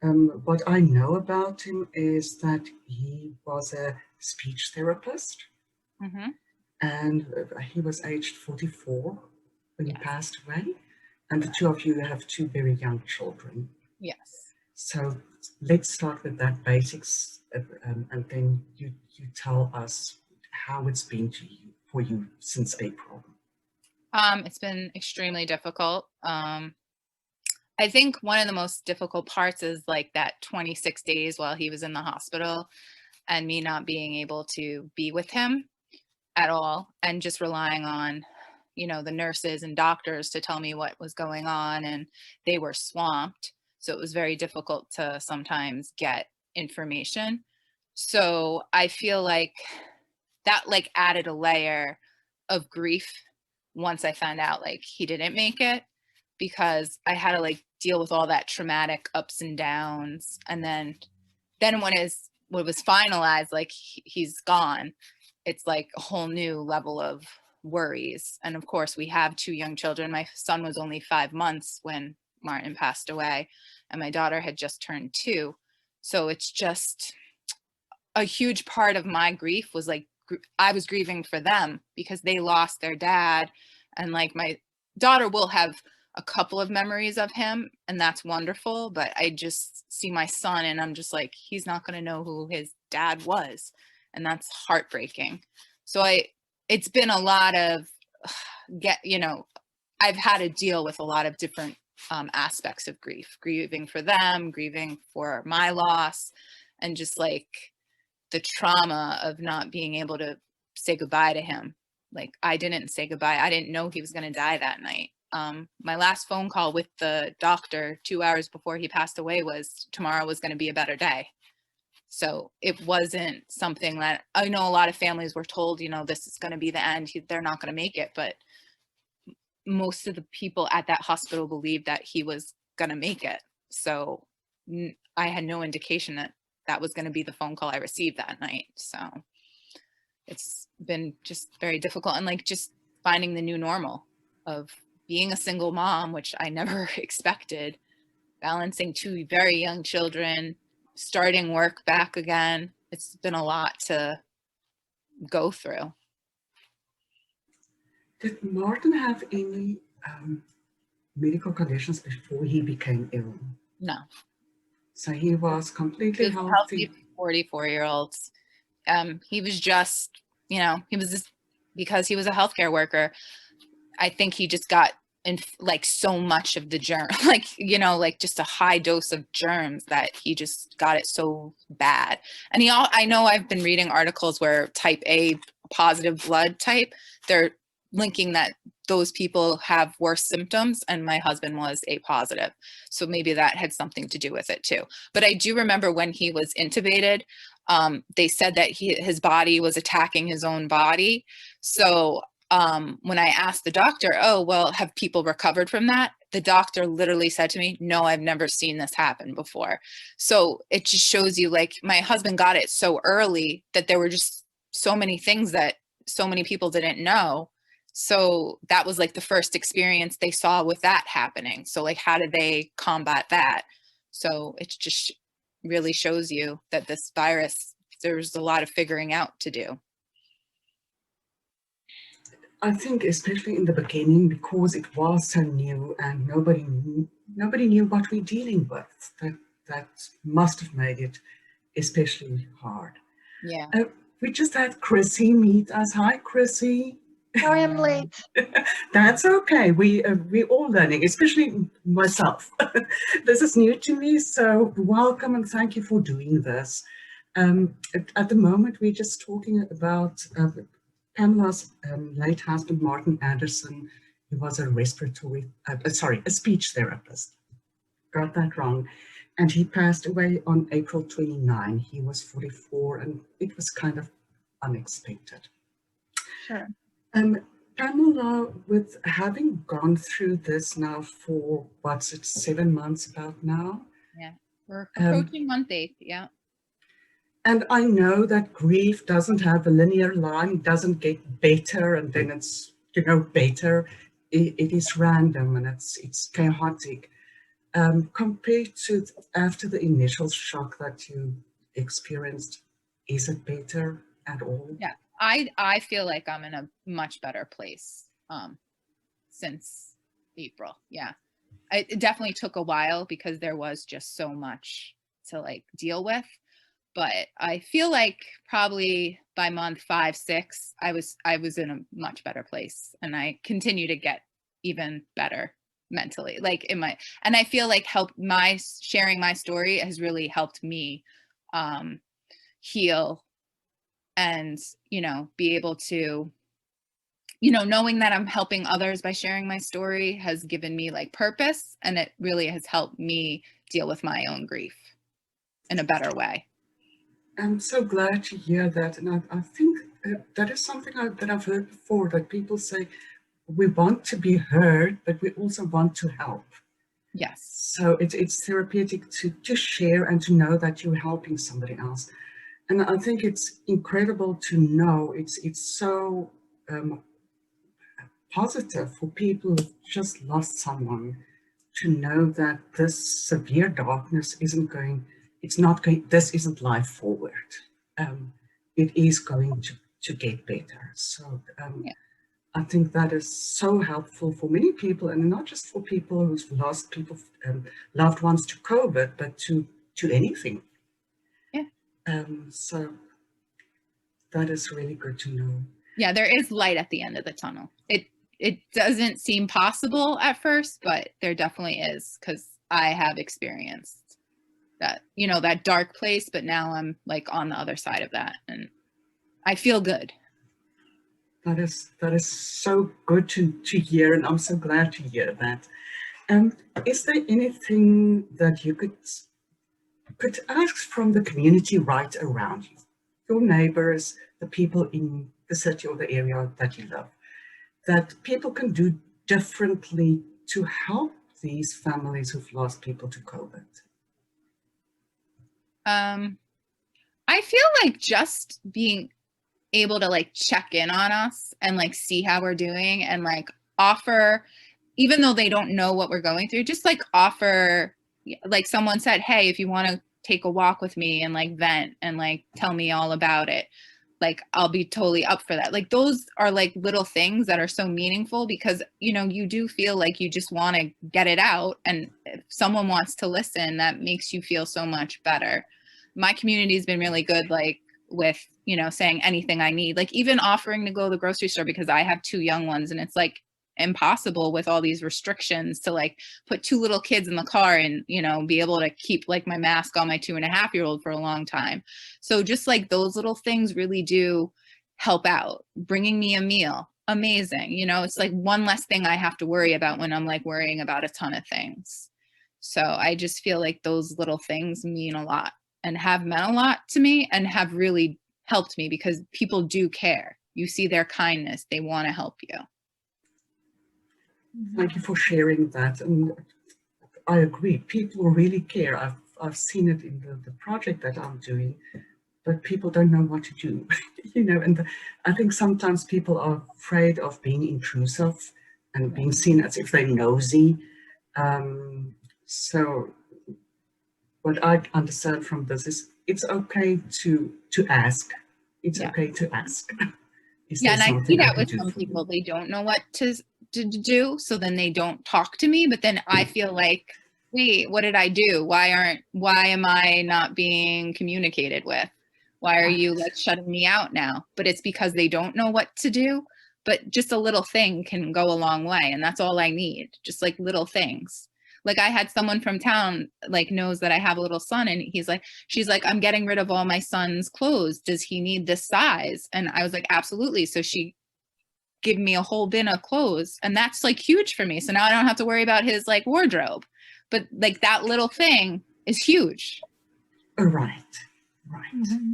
What I know about him is that he was a speech therapist, Mm-hmm. and he was aged 44 when he Yes. passed away. And the two of you have two very young children. Yes. So let's start with that basics, and then you tell us how it's been for you since April. It's been extremely difficult. I think one of the most difficult parts is like that 26 days while he was in the hospital and me not being able to be with him at all and just relying on, the nurses and doctors to tell me what was going on, and they were swamped. So it was very difficult to sometimes get information. So I feel like that like added a layer of grief once I found out like he didn't make it, because I had to like deal with all that traumatic ups and downs. And then when what was finalized, like he's gone, it's like a whole new level of worries. And of course, we have two young children. My son was only 5 months when Martin passed away, and my daughter had just turned 2. So it's just a huge part of my grief was like I was grieving for them because they lost their dad. And like my daughter will have a couple of memories of him, and that's wonderful, but I just see my son and I'm just like, he's not going to know who his dad was, and that's heartbreaking. So it's been a lot of I've had to deal with a lot of different aspects of grief, grieving for them, grieving for my loss, and just like the trauma of not being able to say goodbye to him. Like I didn't say goodbye. I didn't know he was going to die that night. My last phone call with the doctor 2 hours before he passed away was tomorrow was going to be a better day. So it wasn't something that I know a lot of families were told, this is going to be the end. They're not going to make it. But most of the people at that hospital believed that he was going to make it. So I had no indication that that was going to be the phone call I received that night. So it's been just very difficult, and like just finding the new normal of being a single mom, which I never expected, balancing two very young children, starting work back again. It's been a lot to go through. Did Martin have any medical conditions before he became ill? No. So he was He completely was a healthy. healthy 44-year-old. He was just, he was just, because he was a healthcare worker, I think he just got in like so much of the germ, like, like just a high dose of germs that he just got it so bad. And I know I've been reading articles where type A positive blood type, they're linking that those people have worse symptoms, and my husband was A positive. So maybe that had something to do with it too. But I do remember when he was intubated, they said that his body was attacking his own body. So when I asked the doctor, oh, well, have people recovered from that? The doctor literally said to me, no, I've never seen this happen before. So it just shows you, like, my husband got it so early that there were just so many things that so many people didn't know. So that was like the first experience they saw with that happening. So like, how did they combat that? So it just really shows you that this virus, there's a lot of figuring out to do. I think especially in the beginning, because it was so new and nobody knew what we're dealing with. That must have made it especially hard. Yeah. We just had Chrissy meet us. Hi, Chrissy. Sorry I'm late. That's okay. We're all learning, especially myself. This is new to me, so welcome and thank you for doing this. At the moment, we're just talking about Pamela's late husband, Martin Addison, who was a a speech therapist. Got that wrong. And he passed away on April 29. He was 44, and it was kind of unexpected. Sure. Pamela, with having gone through this now for, what's it, 7 months about now? Yeah. We're approaching month 8. Yeah. And I know that grief doesn't have a linear line, doesn't get better and then it's, better. It is random and it's chaotic. Compared to after the initial shock that you experienced, is it better at all? Yeah, I feel like I'm in a much better place since April. Yeah, it definitely took a while because there was just so much to like deal with. But I feel like probably by month 5, 6, I was in a much better place, and I continue to get even better mentally. Like and I feel like sharing my story has really helped me heal and, be able to, knowing that I'm helping others by sharing my story has given me like purpose, and it really has helped me deal with my own grief in a better way. I'm so glad to hear that. And I think that is something that I've heard before, that people say, we want to be heard, but we also want to help. Yes. So it's therapeutic to share and to know that you're helping somebody else. And I think it's incredible to know it's so positive for people who've just lost someone to know that this severe darkness this isn't life forward. It is going to get better. So Yeah. I think that is so helpful for many people, and not just for people who've lost loved ones to COVID, but to anything. Yeah. So that is really good to know. Yeah, there is light at the end of the tunnel. It doesn't seem possible at first, but there definitely is, because I have experienced that, that dark place, but now I'm like on the other side of that, and I feel good. That is so good to hear, and I'm so glad to hear that. Is there anything that you could ask from the community right around you, your neighbors, the people in the city or the area that you love, that people can do differently to help these families who've lost people to COVID? I feel like just being able to like check in on us and like see how we're doing, and like offer, even though they don't know what we're going through, just like offer, like someone said, hey, if you want to take a walk with me and like vent and like tell me all about it, like I'll be totally up for that. Like those are like little things that are so meaningful, because you do feel like you just want to get it out, and if someone wants to listen, that makes you feel so much better. My community has been really good, like with saying anything I need, like even offering to go to the grocery store, because I have 2 young ones, and it's like impossible with all these restrictions to like put 2 little kids in the car and be able to keep like my mask on my 2.5-year-old for a long time. So just like those little things really do help out. Bringing me a meal, amazing. It's like one less thing I have to worry about when I'm like worrying about a ton of things. So I just feel like those little things mean a lot, and have meant a lot to me, and have really helped me, because people do care. You see their kindness, they want to help you. Thank you for sharing that. And I agree, people really care. I've seen it in the project that I'm doing, but people don't know what to do, and I think sometimes people are afraid of being intrusive and being seen as if they're nosy. So what I understand from this is it's okay to ask. It's Yeah. okay to ask. Yeah, and I see that with some people. They don't know what to do, so then they don't talk to me. But then I feel like, wait, what did I do? Why am I not being communicated with? Why are you like shutting me out now? But it's because they don't know what to do. But just a little thing can go a long way, and that's all I need. Just like little things. Like I had someone from town like knows that I have a little son, and she's like, I'm getting rid of all my son's clothes. Does he need this size? And I was like, absolutely. So she gave me a whole bin of clothes, and that's like huge for me. So now I don't have to worry about his like wardrobe, but like that little thing is huge. Right. Mm-hmm.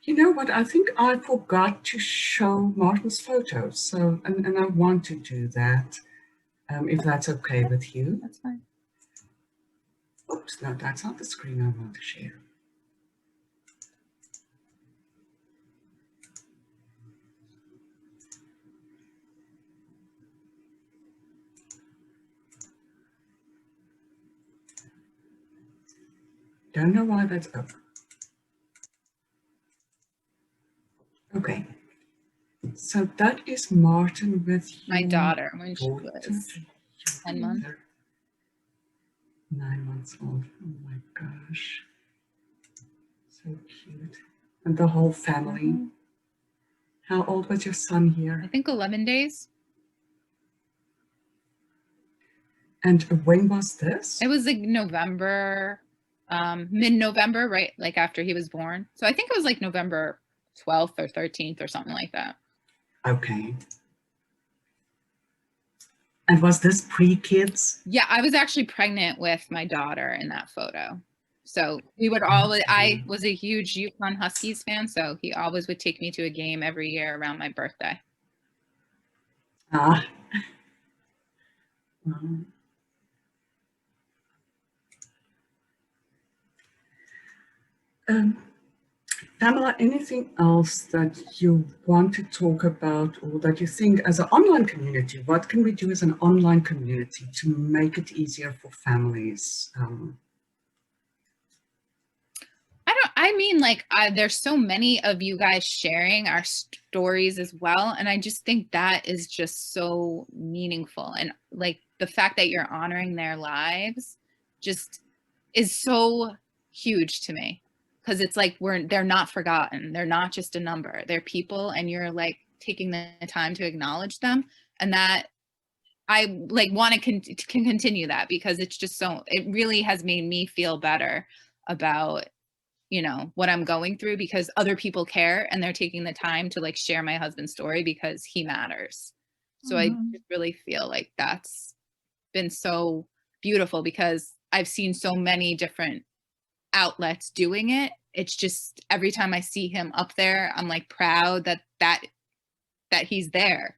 You know what? I think I forgot to show Martin's photos. So, and I want to do that, if that's okay with you. That's fine. Oops, no, that's not the screen I want to share. Don't know why that's up. Okay. So that is Martin with My your daughter when she daughter. was 10 months. 9 months old. Oh my gosh. So cute. And the whole family. Mhm. How old was your son I here? think 11 days. And when was this? It was like November, mid-November, right? Like after he was born. So I think it was like November 12th or 13th or something like that. Okay. And was this pre-kids? Yeah, I was actually pregnant with my daughter in that photo. So we would always, I was a huge Yukon Huskies fan, so he always would take me to a game every year around my birthday. Ah. Wow. Pamela, anything else that you want to talk about or that you think as an online community, what can we do as an online community to make it easier for families? I mean, like, there's so many of you guys sharing our stories as well. And I just think that is just so meaningful. And like the fact that you're honoring their lives just is so huge to me. Cause it's like, they're not forgotten. They're not just a number. They're people, and you're like taking the time to acknowledge them. And that I like want to can continue that, because it's just so, it really has made me feel better about, you know, what I'm going through, because other people care and they're taking the time to like share my husband's story because he matters. So I just really feel like that's been so beautiful, because I've seen so many different outlets doing it. It's just every time I see him up there, I'm like proud that he's there.